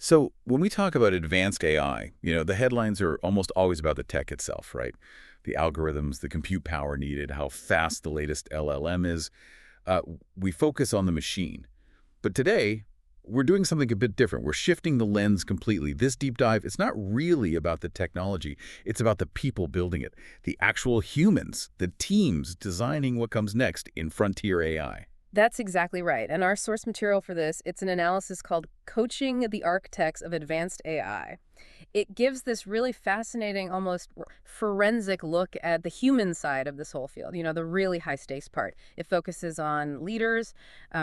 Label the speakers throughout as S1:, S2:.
S1: So when we talk about advanced AI, the headlines are almost always about the tech itself, right? The algorithms, the compute power needed, how fast the latest LLM is. Uh, we focus on the machine. But today, we're doing something a bit different. We're shifting the lens completely. This deep dive, it's not really about the technology. It's about the people building it, the actual humans, the teams designing what comes next in frontier AI.
S2: That's exactly right. And our source material for this, it's an analysis called Coaching the Architects of Advanced AI. It gives this really fascinating, almost forensic look at the human side of this whole field, the really high stakes part. It focuses on leaders,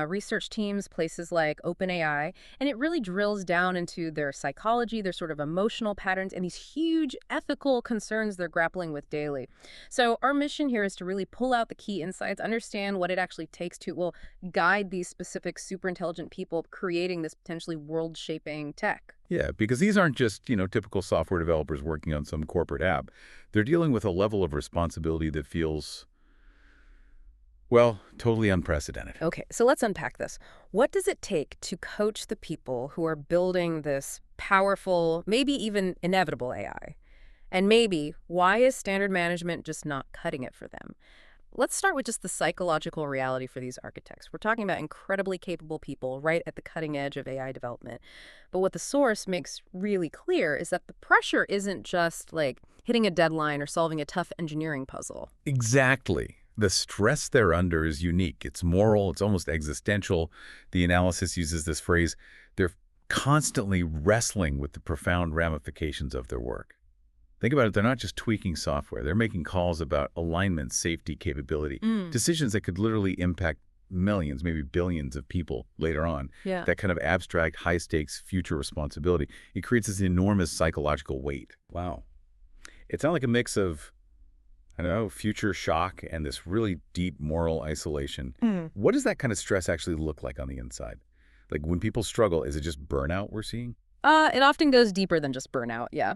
S2: research teams, places like OpenAI, and it really drills down into their psychology, their sort of emotional patterns, and these huge ethical concerns they're grappling with daily. So our mission here is to really pull out the key insights, understand what it actually takes to, well, guide these specific super intelligent people creating this potentially world-shaping tech.
S1: Yeah, because these aren't just, typical software developers working on some corporate app. They're dealing with a level of responsibility that feels, well, totally unprecedented.
S2: Okay, so let's unpack this. What does it take to coach the people who are building this powerful, maybe even inevitable AI? And maybe, why is standard management just not cutting it for them? Let's start with just the psychological reality for these architects. We're talking about incredibly capable people right at the cutting edge of AI development. But what the source makes really clear is that the pressure isn't just like hitting a deadline or solving a tough engineering puzzle.
S1: Exactly. The stress they're under is unique. It's moral. It's almost existential. The analysis uses this phrase, they're constantly wrestling with the profound ramifications of their work. Think about it, they're not just tweaking software. They're making calls about alignment, safety, capability, decisions that could literally impact millions, maybe billions of people later on.
S2: Yeah.
S1: That kind of abstract, high-stakes future responsibility. It creates this enormous psychological weight. Wow. It's not like a mix of, I don't know, future shock and this really deep moral isolation. What does that kind of stress actually look like on the inside? Like when people struggle, is it just burnout we're seeing?
S2: It often goes deeper than just burnout, yeah.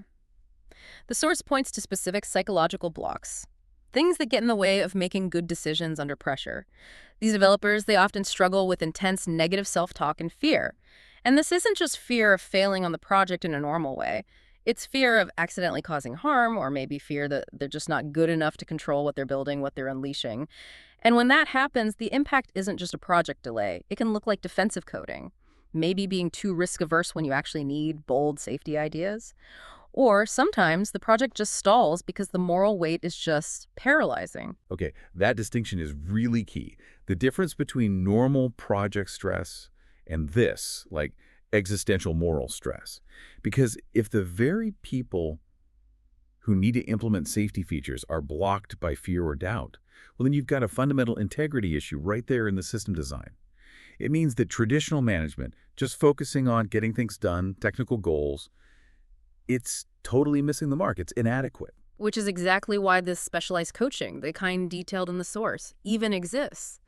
S2: The source points to specific psychological blocks, things that get in the way of making good decisions under pressure. These developers, they often struggle with intense negative self-talk and fear. And this isn't just fear of failing on the project in a normal way. It's fear of accidentally causing harm, or maybe fear that they're just not good enough to control what they're building, what they're unleashing. And when that happens, the impact isn't just a project delay. It can look like defensive coding, maybe being too risk-averse when you actually need bold safety ideas. Or sometimes the project just stalls because the moral weight is just paralyzing.
S1: Okay, that distinction is really key. The difference between normal project stress and this, like existential moral stress. Because if the very people who need to implement safety features are blocked by fear or doubt, well, then you've got a fundamental integrity issue right there in the system design. It means that traditional management, just focusing on getting things done, technical goals, it's totally missing the mark. It's inadequate.
S2: Which is exactly why this specialized coaching, the kind detailed in the source, even exists.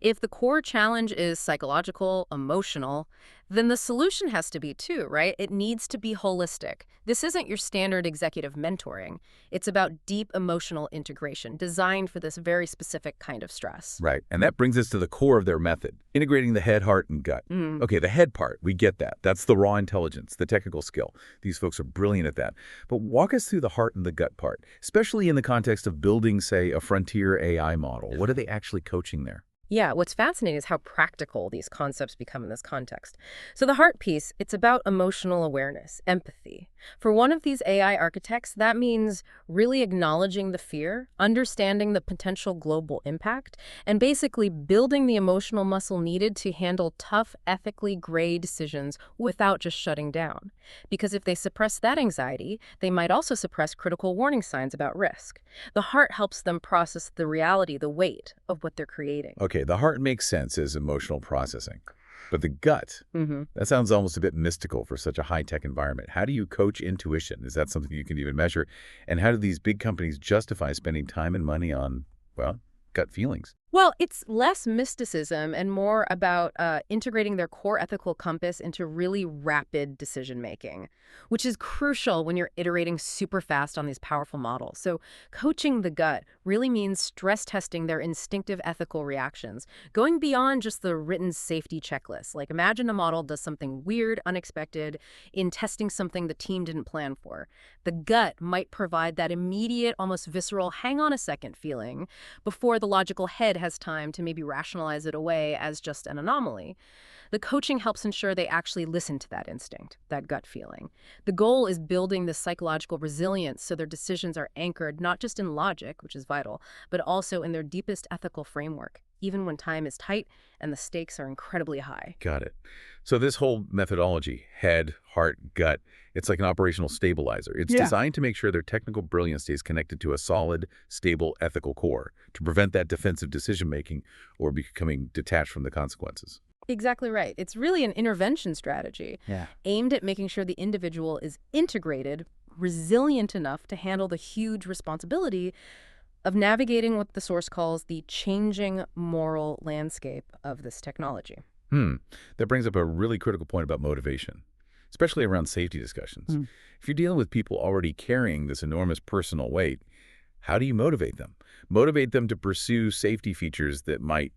S2: If the core challenge is psychological, emotional, then the solution has to be too, right? It needs to be holistic. This isn't your standard executive mentoring. It's about deep emotional integration, designed for this very specific kind of stress.
S1: Right. And that brings us to the core of their method, integrating the head, heart, and gut. Okay, the head part, we get that. That's the raw intelligence, the technical skill. These folks are brilliant at that. But walk us through the heart and the gut part, especially in the context of building, say, a frontier AI model. What are they actually coaching there?
S2: Yeah, what's fascinating is how practical these concepts become in this context. So the heart piece, it's about emotional awareness, empathy. For one of these AI architects, that means really acknowledging the fear, understanding the potential global impact, and basically building the emotional muscle needed to handle tough, ethically gray decisions without just shutting down. Because if they suppress that anxiety, they might also suppress critical warning signs about risk. The heart helps them process the reality, the weight of what they're creating.
S1: Okay, the heart makes sense as emotional processing. But the gut, that sounds almost a bit mystical for such a high-tech environment. How do you coach intuition? Is that something you can even measure? And how do these big companies justify spending time and money on, well, gut feelings?
S2: Well, it's less mysticism and more about integrating their core ethical compass into really rapid decision making, which is crucial when you're iterating super fast on these powerful models. So, coaching the gut really means stress testing their instinctive ethical reactions, going beyond just the written safety checklist. Like, imagine a model does something weird, unexpected, in testing something the team didn't plan for. The gut might provide that immediate, almost visceral, hang on a second feeling before the logical head has time to maybe rationalize it away as just an anomaly. The coaching helps ensure they actually listen to that instinct, that gut feeling. The goal is building this psychological resilience so their decisions are anchored not just in logic, which is vital, but also in their deepest ethical framework, even when time is tight and the stakes are incredibly high.
S1: Got it. So this whole methodology, head, heart, gut, it's like an operational stabilizer. It's
S3: Yeah.
S1: designed to make sure their technical brilliance stays connected to a solid, stable ethical core to prevent that defensive decision-making or becoming detached from the consequences.
S2: Exactly right. It's really an intervention strategy
S3: Yeah.
S2: aimed at making sure the individual is integrated, resilient enough to handle the huge responsibility of navigating what the source calls the changing moral landscape of this technology.
S1: Hmm. That brings up a really critical point about motivation, especially around safety discussions.
S3: Mm.
S1: If you're dealing with people already carrying this enormous personal weight, how do you motivate them? Motivate them to pursue safety features that might,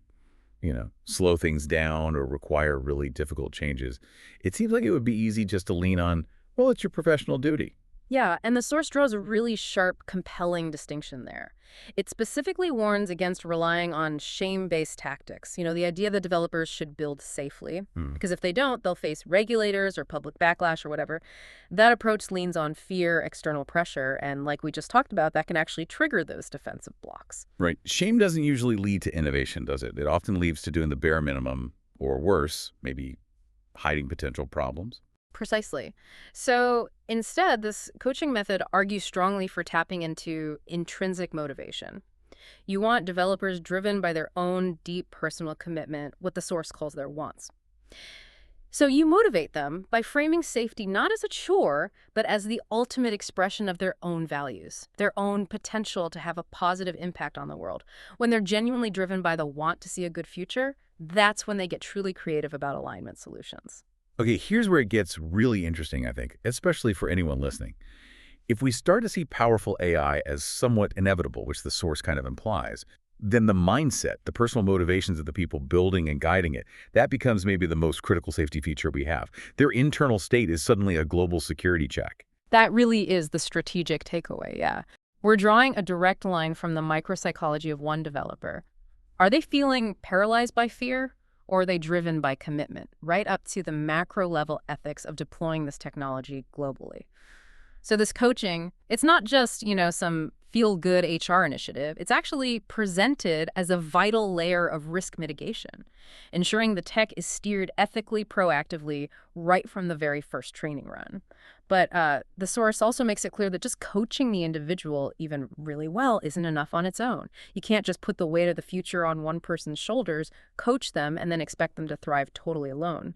S1: slow things down or require really difficult changes. It seems like it would be easy just to lean on, well, it's your professional duty.
S2: Yeah, and the source draws a really sharp, compelling distinction there. It specifically warns against relying on shame-based tactics. The idea that developers should build safely,
S1: Hmm.
S2: because if they don't, they'll face regulators or public backlash or whatever. That approach leans on fear, external pressure, and like we just talked about, that can actually trigger those defensive blocks.
S1: Right. Shame doesn't usually lead to innovation, does it? It often leads to doing the bare minimum or worse, maybe hiding potential problems.
S2: Precisely. So instead, this coaching method argues strongly for tapping into intrinsic motivation. You want developers driven by their own deep personal commitment, what the source calls their wants. So you motivate them by framing safety not as a chore, but as the ultimate expression of their own values, their own potential to have a positive impact on the world. When they're genuinely driven by the want to see a good future, that's when they get truly creative about alignment solutions.
S1: Okay, here's where it gets really interesting, I think, especially for anyone listening. If we start to see powerful AI as somewhat inevitable, which the source kind of implies, then the mindset, the personal motivations of the people building and guiding it, that becomes maybe the most critical safety feature we have. Their internal state is suddenly a global security check.
S2: That really is the strategic takeaway, yeah. We're drawing a direct line from the micropsychology of one developer. Are they feeling paralyzed by fear? Or are they driven by commitment, right up to the macro level ethics of deploying this technology globally? So this coaching, it's not just, some feel-good HR initiative. It's actually presented as a vital layer of risk mitigation, ensuring the tech is steered ethically, proactively, right from the very first training run. But the source also makes it clear that just coaching the individual even really well isn't enough on its own. You can't just put the weight of the future on one person's shoulders, coach them, and then expect them to thrive totally alone.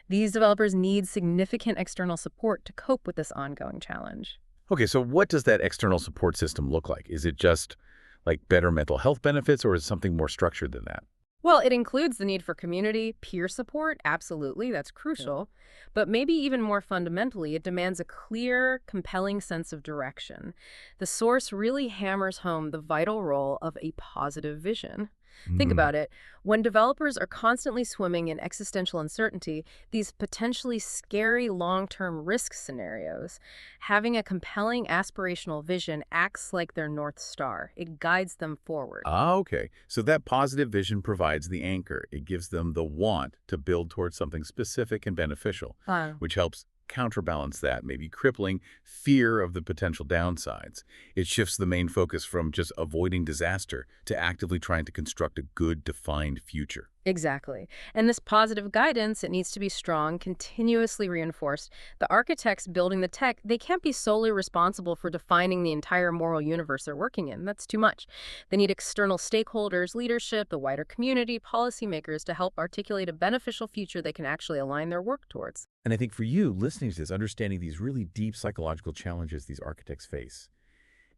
S2: These developers need significant external support to cope with this ongoing challenge.
S1: Okay, so what does that external support system look like? Is it just like better mental health benefits, or is it something more structured than that?
S2: Well, it includes the need for community, peer support, absolutely, that's crucial. But maybe even more fundamentally, it demands a clear, compelling sense of direction. The source really hammers home the vital role of a positive vision. Think
S1: Hmm.
S2: about it. When developers are constantly swimming in existential uncertainty, these potentially scary long-term risk scenarios, having a compelling aspirational vision acts like their North Star. It guides them forward.
S1: Ah, okay. So that positive vision provides the anchor. It gives them the want to build towards something specific and beneficial, which helps counterbalance that maybe crippling fear of the potential downsides. It shifts the main focus from just avoiding disaster to actively trying to construct a good, defined future.
S2: Exactly. And this positive guidance, it needs to be strong, continuously reinforced. The architects building the tech, they can't be solely responsible for defining the entire moral universe they're working in. That's too much. They need external stakeholders, leadership, the wider community, policymakers to help articulate a beneficial future they can actually align their work towards.
S1: And I think for you, listening to this, understanding these really deep psychological challenges these architects face,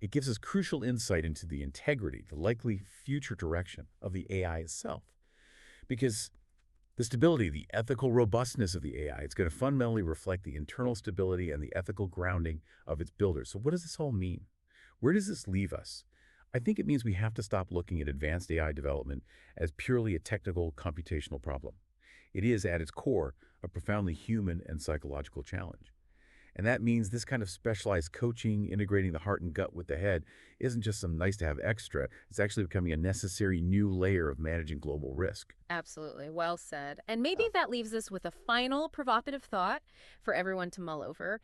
S1: It gives us crucial insight into the integrity, the likely future direction of the AI itself. Because the stability, the ethical robustness of the AI, it's going to fundamentally reflect the internal stability and the ethical grounding of its builders. So what does this all mean? Where does this leave us? I think it means we have to stop looking at advanced AI development as purely a technical computational problem. It is, at its core, a profoundly human and psychological challenge. And that means this kind of specialized coaching, integrating the heart and gut with the head, isn't just some nice-to-have extra. It's actually becoming a necessary new layer of managing global risk.
S2: Absolutely. Well said. And maybe that leaves us with a final provocative thought for everyone to mull over.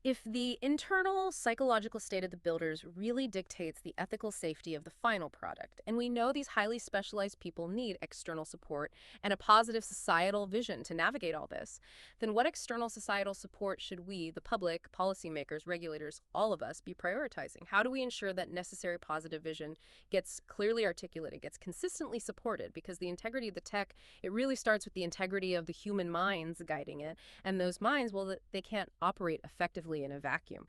S2: If the internal psychological state of the builders really dictates the ethical safety of the final product, and we know these highly specialized people need external support and a positive societal vision to navigate all this, then what external societal support should we, the public, policymakers, regulators, all of us, be prioritizing? How do we ensure that necessary positive vision gets clearly articulated, gets consistently supported? Because the integrity of the tech, it really starts with the integrity of the human minds guiding it. And those minds, well, they can't operate effectively in a vacuum.